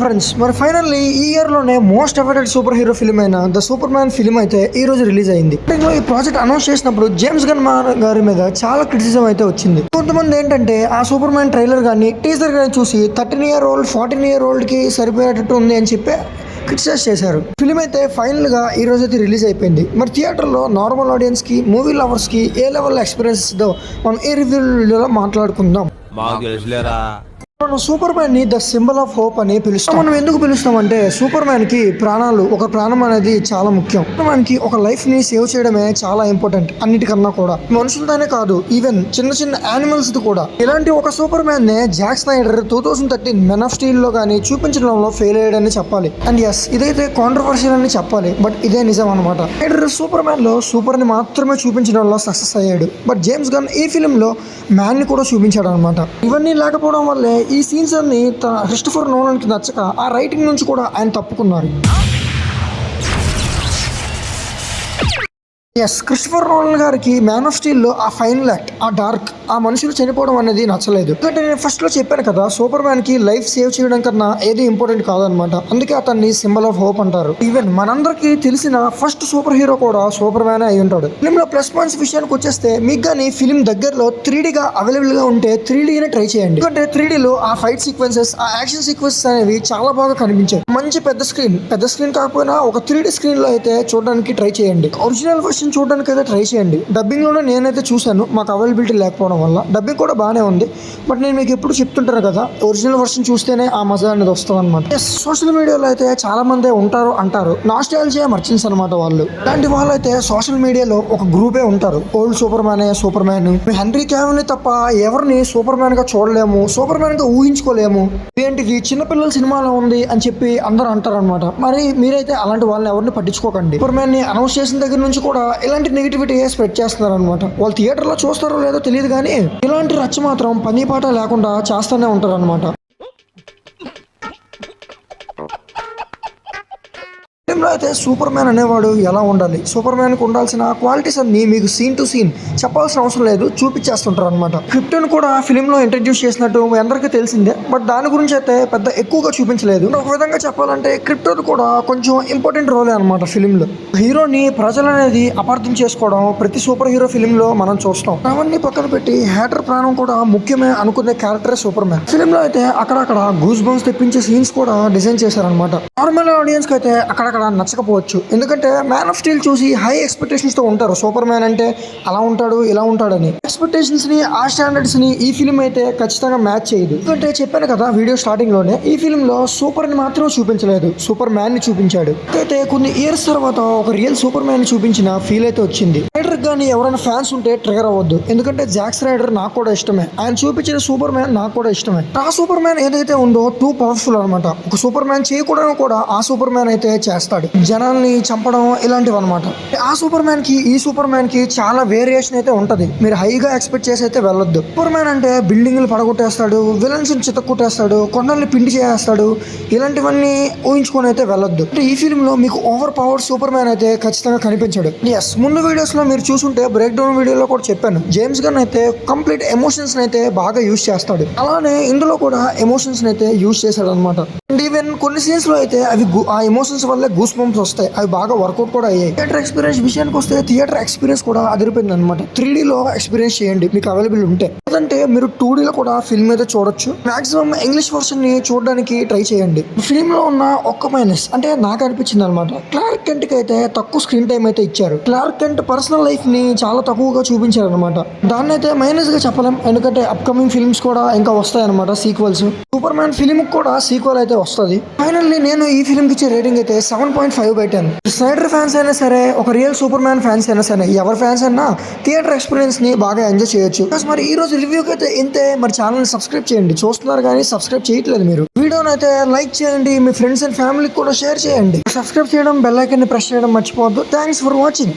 Friends మరి finally ఈ year లోనే most awaited super hero film అయిన ద సూపర్ మ్యాన్ ఫిల్మ్ అయితే ఈ రోజు రిలీజ్ అయింది. ఈ ప్రాజెక్ట్ అనౌన్స్ చేసినప్పుడు జేమ్స్ గన్ గారి మీద చాలా క్రిటిసిజం అయితే వచ్చింది. కొంతమంది ఏంటంటే ఆ సూపర్ మ్యాన్ ట్రైలర్ కానీ టీజర్ కానీ చూసి 13-year-old 14-year-old కి సరిపోయేటట్టు ఉంది అని చెప్పి క్రిటిసైజ్ చేశారు. ఫిల్మ్ అయితే ఫైనల్ గా ఈ రోజు అయితే రిలీజ్ అయిపోయింది. మరి థియేటర్ లో నార్మల్ ఆడియన్స్ కి, మూవీ లవర్స్ కి ఏ లెవెల్ ఎక్స్పీరియన్స్ దో మనం ఈ రివ్యూలో మాట్లాడుకుందాం. మనం సూపర్ మ్యాన్ ని ద సింబల్ ఆఫ్ హోప్ అని పిలుస్తాం. మనం ఎందుకు పిలుస్తాం అంటే సూపర్ మ్యాన్ కి ఒక ప్రాణం అనేది చాలా ముఖ్యం. సూపర్ మ్యాన్ కి ఒక లైఫ్ ని సేవ్ చేయడమే చాలా ఇంపార్టెంట్. అన్నిటికన్నా కూడా మనుషులతోనే కాదు, ఈవెన్ చిన్న చిన్న యానిమల్స్ కూడా. ఇలాంటి ఒక సూపర్ మ్యాన్ నే Jack Schneider 2013 men of steel లో గానీ చూపించడంలో ఫెయిల్ అయ్యాడని చెప్పాలి. అండ్ ఎస్, ఇదైతే కాంట్రవర్షియల్ అని చెప్పాలి, బట్ ఇదే నిజం అనమాట. స్నైడర్ సూపర్ మ్యాన్ లో సూపర్ ని మాత్రమే చూపించడంలో సక్సెస్ అయ్యాడు, బట్ జేమ్స్ గన్ ఈ ఫిల్మ్ లో మ్యాన్ ని కూడా చూపించాడు అనమాట. ఇవన్నీ లేకపోవడం వల్లే ఈ సీన్స్ అన్ని క్రిస్టోఫర్ నోలన్ కి నచ్చక ఆ రైటింగ్ నుంచి కూడా ఆయన తప్పుకున్నారు. ఎస్, క్రిస్టోఫర్ నోలన్ గారికి మ్యాన్ ఆఫ్ స్టీల్ లో ఆ ఫైనల్ యాక్ట్, ఆ డార్క్, ఆ మనుషులు చనిపోవడం అనేది నచ్చలేదు. ఎందుకంటే నేను ఫస్ట్ లో చెప్పాను కదా, సూపర్ మ్యాన్ కి లైఫ్ సేవ్ చేయడం కన్నా ఏది ఇంపార్టెంట్ కాదనమాట. అందుకే అతన్ని సింబల్ ఆఫ్ హోప్ అంటారు. ఈవెన్ మనందరికి తెలిసిన ఫస్ట్ సూపర్ హీరో కూడా సూపర్ మ్యాన్ అయి ఉంటాడు. ఫిల్మ్ లో ప్లస్ పాయింట్స్ విషయానికి వచ్చేస్తే, మీకు కానీ ఫిల్మ్ దగ్గరలో 3D గా అవైలబుల్ గా ఉంటే 3D నే ట్రై చేయండి. ఎందుకంటే 3D లో ఆ ఫైట్ సీక్వెన్సెస్, ఆ యాక్షన్ సీక్వెన్సెస్ అనేవి చాలా బాగా కనిపించాయి. మంచి పెద్ద స్క్రీన్ కాకపోయినా ఒక 3D స్క్రీన్ లో అయితే చూడడానికి ట్రై చేయండి. ఒరిజినల్ వర్షన్ చూడడానికి అయితే ట్రై చేయండి. డబ్బింగ్ లోనే నేనైతే చూశాను, మాకు అవైలబిలిటీ లేకపోవడం వల్ల. డబ్బింగ్ కూడా బాగానే ఉంది, బట్ నేను మీకు ఎప్పుడు చెప్తుంటాను కదా, ఒరిజినల్ వర్షన్ చూస్తేనే ఆ మజా అనేది వస్తుంది అనమాట. సోషల్ మీడియాలో అయితే చాలా మంది అంటారు నాస్టాల్జియా మర్చెంట్స్ అనమాట వాళ్ళు. ఇలాంటి వాళ్ళు అయితే సోషల్ మీడియాలో ఒక గ్రూపే ఉంటారు. Old super man, henry Cavill తప్ప ఎవరిని సూపర్ మ్యాన్ గా చూడలేము, సూపర్ మ్యాన్ గా ఊహించుకోలేము, ఏంటిది చిన్నపిల్లల సినిమాలో ఉంది అని చెప్పి అందరూ అంటారు అనమాట. మరి మీరైతే అలాంటి వాళ్ళని ఎవరిని పట్టించుకోకండి. సూపర్ మ్యాన్ ని అనౌన్స్ చేసిన దగ్గర నుంచి కూడా ఇలాంటి నెగిటివిటీ స్ప్రెడ్ చేస్తున్నారు అనమాట. వాళ్ళు థియేటర్ లో చూస్తారో లేదో తెలియదు కానీ ఇలాంటి రచ్చ మాత్రం పని పాట లేకుండా చేస్తూనే ఉంటారు అనమాట. అయితే సూపర్ మ్యాన్ అనేవాడు ఎలా ఉండాలి, సూపర్ మ్యాన్ కి ఉండాల్సిన క్వాలిటీస్ అన్ని మీకు సీన్ టు సీన్ చెప్పాల్సిన అవసరం లేదు, చూపించేస్తుంటారు అనమాట. క్రిప్టోన్ కూడా ఫిల్మ్ లో ఇంట్రడ్యూస్ చేసినట్టు అందరికీ తెలిసిందే, బట్ దాని గురించి అయితే పెద్ద ఎక్కువగా చూపించలేదు. ఒక విధంగా చెప్పాలంటే క్రిప్టోన్ కూడా కొంచెం ఇంపార్టెంట్ రోలే అనమాట ఫిల్మ్ లో. హీరోని ప్రజలు అనేది అపార్థం చేసుకోవడం ప్రతి సూపర్ హీరో ఫిల్మ్ లో మనం చూస్తాం. అవన్నీ పక్కన పెట్టి హ్యాటర్ ప్రాణం కూడా ముఖ్యమే అనుకునే క్యారెక్టరే సూపర్ మ్యాన్. ఫిల్మ్ లో అయితే అక్కడక్కడ గూస్ బంప్స్ తెప్పించే సీన్స్ కూడా డిజైన్ చేశారనమాట. నార్మల్ ఆడియన్స్ కి అయితే అక్కడక్కడ నచ్చకపోవచ్చు, ఎందుకంటే మ్యాన్ ఆఫ్ స్టీల్ చూసి హై ఎక్స్పెక్టేషన్స్ తో ఉంటారు. సూపర్ మ్యాన్ అంటే అలా ఉంటాడు ఇలా ఉంటాడని. ఎక్స్పెక్టేషన్స్ ని, ఆ స్టాండర్డ్స్ ని ఈ ఫిల్మ్ అయితే ఖచ్చితంగా మ్యాచ్ చేయదు. ఎందుకంటే చెప్పాను కదా వీడియో స్టార్టింగ్ లోనే, ఈ ఫిల్మ్ లో సూపర్ ని మాత్రం చూపించలేదు, సూపర్ మ్యాన్ ని చూపించాడు. అయితే కొన్ని ఇయర్స్ తర్వాత ఒక రియల్ సూపర్ మ్యాన్ ని చూపించిన ఫీల్ అయితే వచ్చింది. రైడర్ గానీ ఎవరైనా ఫ్యాన్స్ ఉంటే ట్రిగర్ అవ్వద్దు, ఎందుకంటే జాక్ స్నైడర్ నాకు కూడా ఇష్టమే, ఆయన చూపించిన సూపర్ మ్యాన్ నాకు కూడా ఇష్టమే. ఆ సూపర్ మ్యాన్ ఏదైతే ఉందో టూ పవర్ఫుల్ అనమాట. ఒక సూపర్ మ్యాన్ చేయకూడదు కూడా ఆ సూపర్ మ్యాన్ అయితే చేస్తాడు, జనాల్ని చంపడం ఇలాంటివి అనమాట. ఆ సూపర్ మ్యాన్ కి ఈ సూపర్ మ్యాన్ కి చాలా వేరియేషన్ అయితే ఉంటది. మీరు హైగా ఎక్స్పెక్ట్ చేసి అయితే వెళ్ళొద్దు. సూపర్ మ్యాన్ అంటే బిల్డింగ్లు పడగొట్టేస్తాడు, విలన్స్ చితక్కొట్టేస్తాడు, కొండల్ని పిండి చేస్తాడు, ఇలాంటివన్నీ ఊహించుకొని అయితే వెళ్ళొద్దు. అంటే ఈ ఫిల్మ్ లో మీకు ఓవర్ పవర్ సూపర్ మ్యాన్ అయితే ఖచ్చితంగా కనిపించాడు. ఎస్, ముందు వీడియోస్ లో మీరు చూసుంటే బ్రేక్ డౌన్ వీడియోలో కూడా చెప్పాను, జేమ్స్ గన్ అయితే కంప్లీట్ ఎమోషన్స్ అయితే బాగా యూజ్ చేస్తాడు. అలానే ఇందులో కూడా ఎమోషన్స్ అయితే యూజ్ చేశాడు అనమాట. అండ్ ఈవెన్ కొన్ని సీన్స్ లో అయితే అవి ఆ ఎమోషన్స్ వల్ల గూస్ బంప్స్ వస్తాయి, అవి బాగా వర్కౌట్ కూడా అయ్యాయి. థియేటర్ ఎక్స్పీరియన్స్ విషయానికి వస్తే థియేటర్ ఎక్స్పీరియన్స్ కూడా అదిరిపోయింది అనమాట. 3D లో ఎక్స్పీరియన్స్ చేయండి మీకు అవైలబుల్ ఉంటే, లేదంటే మీరు 2D లో కూడా ఫిల్మ్ అయితే చూడొచ్చు. మాక్సిమం ఇంగ్లీష్ వర్షన్ ని చూడడానికి ట్రై చేయండి. ఫిల్మ్ లో ఉన్న ఒక్క మైనస్ అంటే నాకు అనిపించింది అనమాట, క్లార్క్ కెంట్ కి అయితే తక్కువ స్క్రీన్ టైం అయితే ఇచ్చారు. క్లార్క్ కెంట్ పర్సనల్ లైఫ్ ని చాలా తక్కువగా చూపించారు అనమాట. దాన్ని అయితే మైనస్ గా చెప్పలేం, ఎందుకంటే అప్కమింగ్ ఫిల్మ్స్ కూడా ఇంకా వస్తాయి అనమాట, సీక్వెల్స్. సూపర్ మ్యాన్ ఫిల్మ్ కూడా సీక్వెల్ అయితే వస్తుంది. ఫైనల్లీ నేను ఈ ఫిల్మ్ కి ఇచ్చే రేటింగ్ అయితే 7.5/10. స్నైడర్ ఫ్యాన్స్ అయినా సరే, ఒక రియల్ సూపర్ మ్యాన్ ఫ్యాన్స్ అయినా సరే, ఎవరి ఫ్యాన్స్ అయినా థియేటర్ ఎక్స్పీరియన్స్ ని బాగా ఎంజాయ్ చేయొచ్చు. మరి ఈ రోజు రివ్యూకి అయితే ఇంతే. మరి ఛానల్ సబ్స్క్రైబ్ చేయండి, చూస్తున్నారు కానీ సబ్స్క్రైబ్ చేయట్లేదు మీరు. వీడియోని అయితే లైక్ చేయండి, మీ ఫ్రెండ్స్ అండ్ ఫ్యామిలీకి కూడా షేర్ చేయండి. సబ్స్క్రైబ్ చేయడం, బెల్ ఐకాన్ ని ప్రెస్ చేయడం మర్చిపోవద్దు. Thanks for watching.